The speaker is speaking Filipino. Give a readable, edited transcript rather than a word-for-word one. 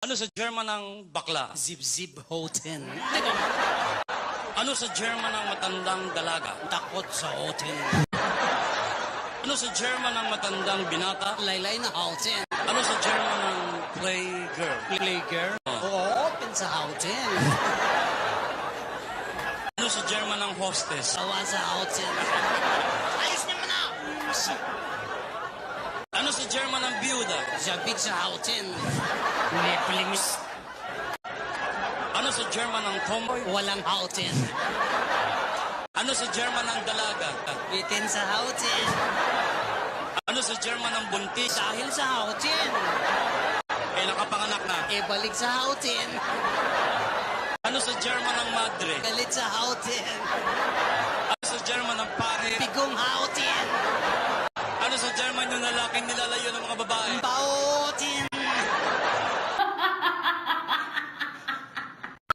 Ano sa German ng bakla? Zip-zip hoten. Teka, ano sa German ng matandang dalaga? Takot sa hoten. Ano sa German ng matandang binata? Laylay na hoten. Ano sa German ng playgirl? Playgirl? Oo, open sa hoten. Ano sa German ng hostess? Sawa sa hoten. Ayos naman na! Ano sa German ng byuda? Zabit sa hoten. Neplimis. Ano sa German ng tomboy? Walang hoten. Ano sa German ng dalaga? Bitin sa hoten. Ano sa German ng buntis? Dahil sa hoten. Eh, nakapanganak na. E balik sa hoten. Ano sa German ng madre? Galit sa hoten. Ano sa German ng pare? Pigong hoten. Ano sa German yung lalaking nilalayo ng mga babae?